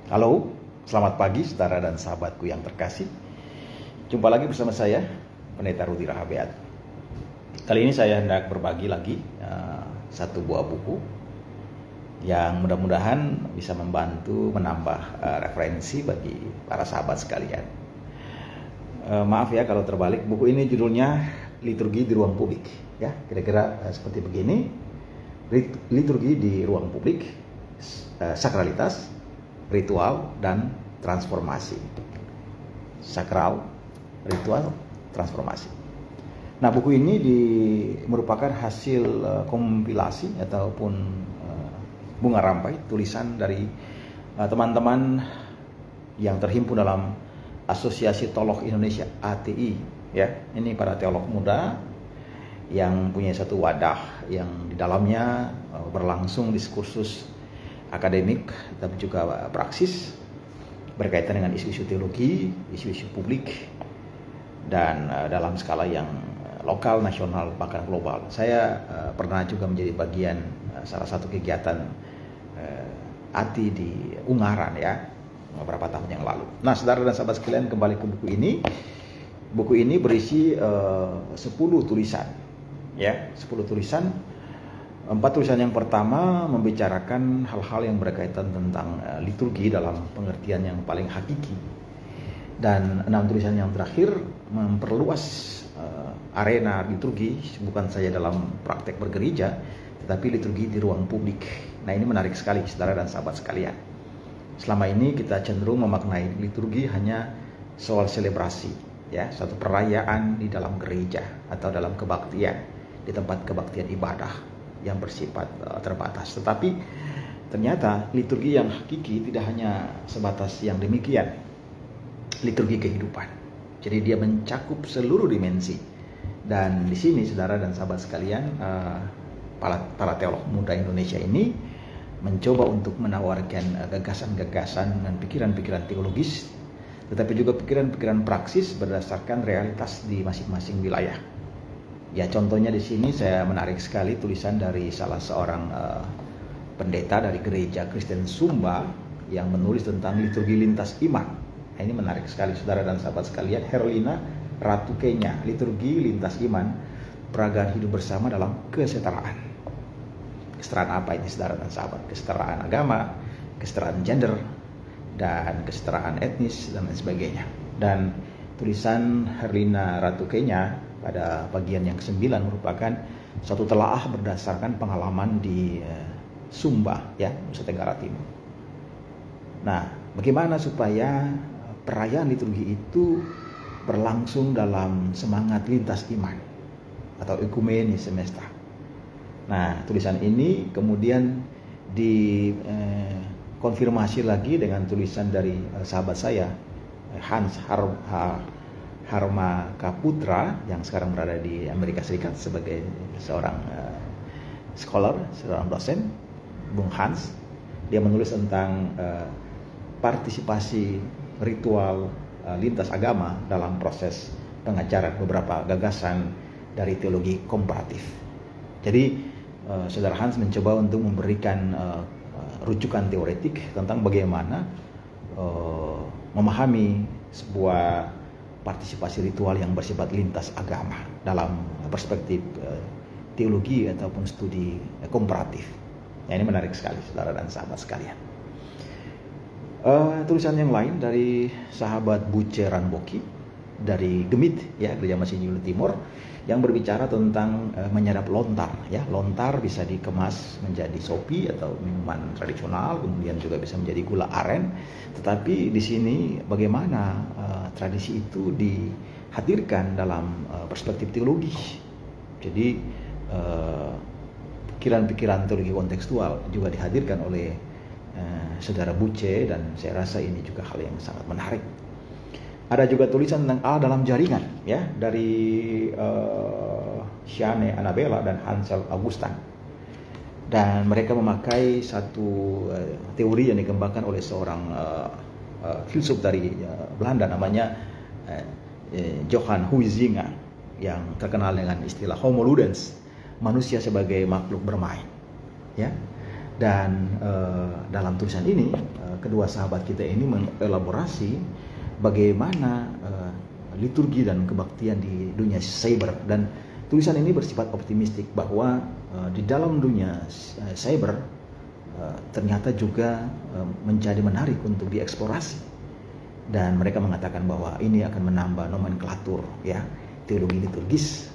Halo, selamat pagi saudara dan sahabatku yang terkasih. Jumpa lagi bersama saya, Pendeta Rudi Rahabeat. Kali ini saya hendak berbagi lagi satu buah buku yang mudah-mudahan bisa membantu menambah referensi bagi para sahabat sekalian. Maaf ya kalau terbalik, buku ini judulnya Liturgi di Ruang Publik. Ya, kira-kira seperti begini. Liturgi di ruang publik, sakralitas, ritual, dan transformasi. Sakral, ritual, transformasi. Nah, buku ini merupakan hasil kompilasi ataupun bunga rampai tulisan dari teman-teman yang terhimpun dalam Asosiasi Teolog Indonesia (ATI). Ya, ini para teolog muda yang punya satu wadah yang di dalamnya berlangsung diskursus akademik tapi juga praksis berkaitan dengan isu-isu teologi, isu-isu publik, dan dalam skala yang lokal, nasional, bahkan global. Saya pernah juga menjadi bagian salah satu kegiatan ATI di Ungaran ya, beberapa tahun yang lalu. Nah, saudara dan sahabat sekalian, kembali ke buku ini. Buku ini berisi 10 tulisan ya, 10 tulisan. 4 tulisan yang pertama membicarakan hal-hal yang berkaitan tentang liturgi dalam pengertian yang paling hakiki. Dan 6 tulisan yang terakhir memperluas arena liturgi, bukan saja dalam praktek bergereja, tetapi liturgi di ruang publik. Nah, ini menarik sekali saudara dan sahabat sekalian. Selama ini kita cenderung memaknai liturgi hanya soal selebrasi, ya, satu perayaan di dalam gereja atau dalam kebaktian, di tempat kebaktian ibadah yang bersifat terbatas. Tetapi ternyata liturgi yang hakiki tidak hanya sebatas yang demikian. Liturgi kehidupan. Jadi dia mencakup seluruh dimensi. Dan di sini saudara dan sahabat sekalian, para teolog muda Indonesia ini mencoba untuk menawarkan gagasan-gagasan dan pikiran-pikiran teologis, tetapi juga pikiran-pikiran praksis berdasarkan realitas di masing-masing wilayah. Ya, contohnya di sini saya menarik sekali tulisan dari salah seorang pendeta dari gereja Kristen Sumba yang menulis tentang liturgi lintas iman. Nah, ini menarik sekali saudara dan sahabat sekalian. Herlina Ratu Kenya, liturgi lintas iman, peragaan hidup bersama dalam kesetaraan. Kesetaraan apa ini saudara dan sahabat? Kesetaraan agama, kesetaraan gender, dan kesetaraan etnis dan lain sebagainya. Dan tulisan Herlina Ratu Kenya pada bagian yang ke-9 merupakan suatu telaah berdasarkan pengalaman di Sumba, ya, Nusa Tenggara Timur. Nah, bagaimana supaya perayaan liturgi itu berlangsung dalam semangat lintas iman atau ekumenis semesta. Nah, tulisan ini kemudian dikonfirmasi lagi dengan tulisan dari sahabat saya, Hans Harma Kaputra, yang sekarang berada di Amerika Serikat sebagai seorang scholar, seorang dosen, Bung Hans. Dia menulis tentang partisipasi ritual lintas agama dalam proses pengajaran beberapa gagasan dari teologi komparatif. Jadi saudara Hans mencoba untuk memberikan rujukan teoretik tentang bagaimana memahami sebuah partisipasi ritual yang bersifat lintas agama dalam perspektif teologi ataupun studi komparatif. Nah, ini menarik sekali saudara dan sahabat sekalian. Tulisan yang lain dari sahabat Buce Ranboki dari Gemit, ya, Gereja Masih Julu Timur, yang berbicara tentang menyadap lontar, ya. Lontar bisa dikemas menjadi sopi atau minuman tradisional, kemudian juga bisa menjadi gula aren. Tetapi di sini bagaimana tradisi itu dihadirkan dalam perspektif teologi. Jadi pikiran-pikiran teologi kontekstual juga dihadirkan oleh saudara Buce, dan saya rasa ini juga hal yang sangat menarik. Ada juga tulisan tentang Allah dalam jaringan, ya, dari Shane Annabella dan Hansel Augustan. Dan mereka memakai satu teori yang dikembangkan oleh seorang filsuf dari Belanda namanya Johan Huizinga, yang terkenal dengan istilah homo ludens, manusia sebagai makhluk bermain, ya. Dan dalam tulisan ini kedua sahabat kita ini mengelaborasi bagaimana liturgi dan kebaktian di dunia cyber. Dan tulisan ini bersifat optimistik bahwa di dalam dunia cyber ternyata juga menjadi menarik untuk dieksplorasi. Dan mereka mengatakan bahwa ini akan menambah nomenklatur, ya, teologi liturgis.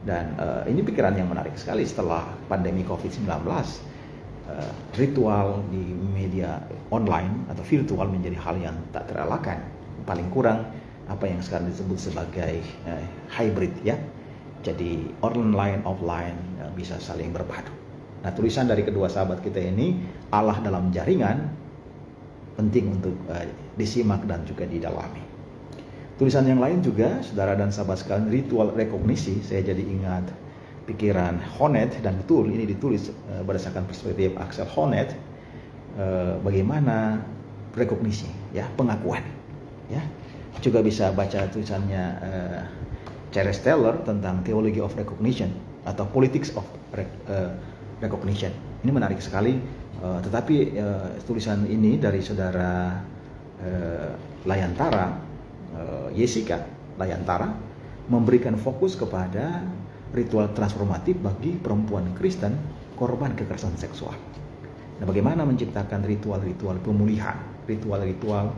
Dan ini pikiran yang menarik sekali setelah pandemi COVID-19. Ritual di media online atau virtual menjadi hal yang tak terelakkan. Paling kurang apa yang sekarang disebut sebagai hybrid, ya. Jadi online offline bisa saling berpadu. Nah, tulisan dari kedua sahabat kita ini, Allah dalam jaringan, penting untuk disimak dan juga didalami. Tulisan yang lain juga, saudara dan sahabat sekalian, ritual rekognisi. Saya jadi ingat pikiran Honneth, dan betul ini ditulis berdasarkan perspektif Axel Honneth, bagaimana rekognisi, ya, pengakuan, ya. Juga bisa baca tulisannya Charles Taylor tentang Theology of Recognition atau Politics of Recognition. Ini menarik sekali, tetapi tulisan ini dari saudara Layantara, Jessica Layantara, memberikan fokus kepada ritual transformatif bagi perempuan Kristen korban kekerasan seksual. Nah, bagaimana menciptakan ritual-ritual pemulihan, ritual-ritual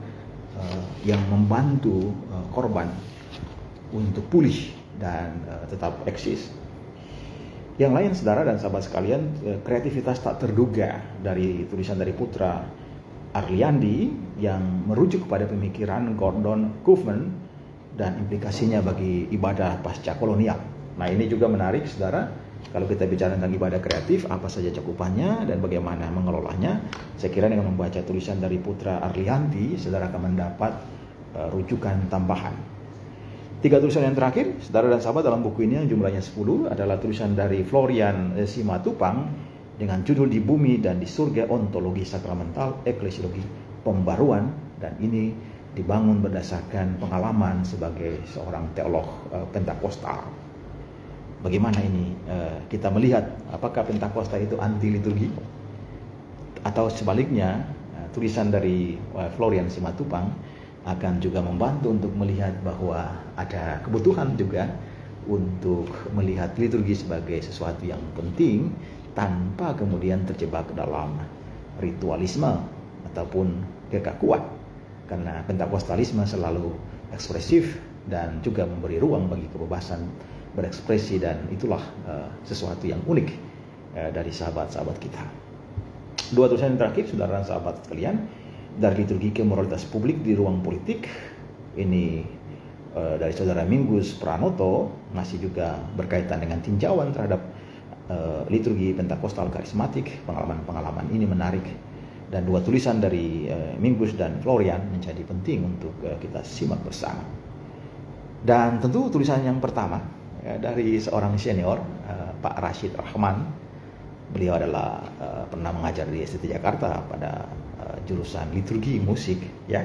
yang membantu korban untuk pulih dan tetap eksis. Yang lain, saudara dan sahabat sekalian, kreativitas tak terduga dari tulisan dari putra Arliandi yang merujuk kepada pemikiran Gordon Koopman dan implikasinya bagi ibadah pasca kolonial. Nah, ini juga menarik, saudara. Kalau kita bicara tentang ibadah kreatif, apa saja cakupannya dan bagaimana mengelolanya, saya kira dengan membaca tulisan dari putra Arliandi, saudara akan mendapat rujukan tambahan. 3 tulisan yang terakhir, saudara dan sahabat, dalam buku ini yang jumlahnya 10 adalah tulisan dari Florian Simatupang dengan judul Di Bumi dan di Surga, Ontologi Sakramental, Eklesiologi Pembaruan, dan ini dibangun berdasarkan pengalaman sebagai seorang teolog Pentakosta. Bagaimana ini kita melihat apakah Pentakosta itu anti liturgi atau sebaliknya. Tulisan dari Florian Simatupang akan juga membantu untuk melihat bahwa ada kebutuhan juga untuk melihat liturgi sebagai sesuatu yang penting tanpa kemudian terjebak dalam ritualisme ataupun kekakuan, karena Pentakostalisme selalu ekspresif dan juga memberi ruang bagi kebebasan berekspresi, dan itulah sesuatu yang unik dari sahabat-sahabat kita. 2 tulisan yang terakhir, saudara dan sahabat sekalian, dari liturgi ke moralitas publik di ruang politik. Ini dari saudara Mingus Pranoto, masih juga berkaitan dengan tinjauan terhadap liturgi Pentakostal karismatik. Pengalaman-pengalaman ini menarik, dan 2 tulisan dari Mingus dan Florian menjadi penting untuk kita simak bersama. Dan tentu tulisan yang pertama dari seorang senior, Pak Rashid Rahman. Beliau adalah pernah mengajar di STT Jakarta pada jurusan liturgi musik, ya.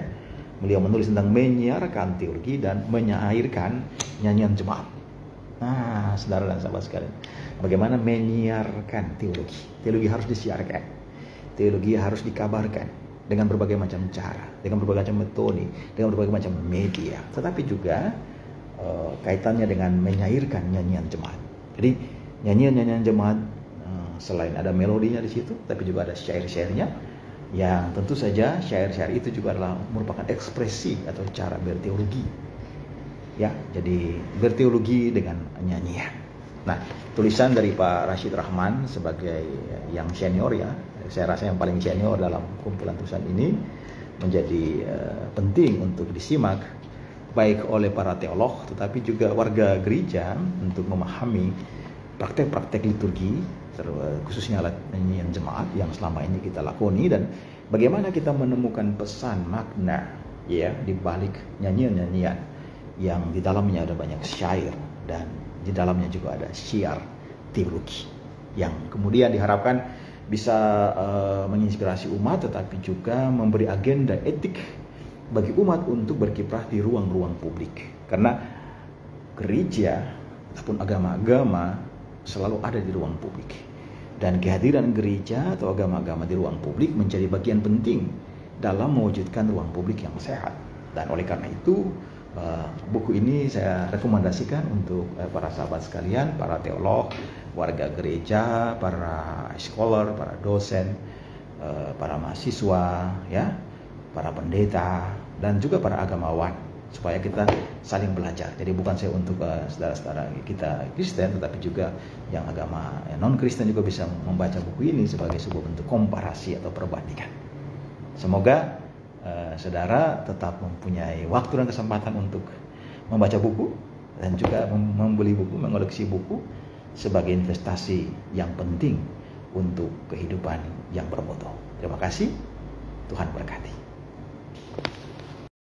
Beliau menulis tentang menyiarkan teologi dan menyairkan nyanyian jemaat. Nah, saudara dan sahabat sekalian, bagaimana menyiarkan teologi? Teologi harus disiarkan, teologi harus dikabarkan dengan berbagai macam cara, dengan berbagai macam metode, dengan berbagai macam media, tetapi juga kaitannya dengan menyairkan nyanyian jemaat. Jadi nyanyian-nyanyian jemaat selain ada melodinya di situ, tapi juga ada syair-syairnya, yang tentu saja syair-syair itu juga adalah merupakan ekspresi atau cara berteologi, ya. Jadi berteologi dengan nyanyian. Nah, tulisan dari Pak Rashid Rahman sebagai yang senior, ya, saya rasa yang paling senior dalam kumpulan tulisan ini, menjadi penting untuk disimak baik oleh para teolog tetapi juga warga gereja untuk memahami praktek-praktek liturgi, khususnya nyanyian jemaat yang selama ini kita lakoni, dan bagaimana kita menemukan pesan makna, ya, di balik nyanyian-nyanyian yang di dalamnya ada banyak syair dan di dalamnya juga ada syiar teologi yang kemudian diharapkan bisa menginspirasi umat, tetapi juga memberi agenda etik bagi umat untuk berkiprah di ruang-ruang publik. Karena gereja ataupun agama-agama selalu ada di ruang publik, Dan kehadiran gereja atau agama-agama di ruang publik menjadi bagian penting dalam mewujudkan ruang publik yang sehat. Dan oleh karena itu, buku ini saya rekomendasikan untuk para sahabat sekalian, para teolog, warga gereja, para scholar, para dosen, para mahasiswa, ya, para pendeta, dan juga para agamawan, supaya kita saling belajar. Jadi bukan saya untuk saudara-saudara kita Kristen, tetapi juga yang agama non-Kristen juga bisa membaca buku ini sebagai sebuah bentuk komparasi atau perbandingan. Semoga saudara tetap mempunyai waktu dan kesempatan untuk membaca buku dan juga membeli buku, mengoleksi buku sebagai investasi yang penting untuk kehidupan yang bermutu. Terima kasih, Tuhan berkati.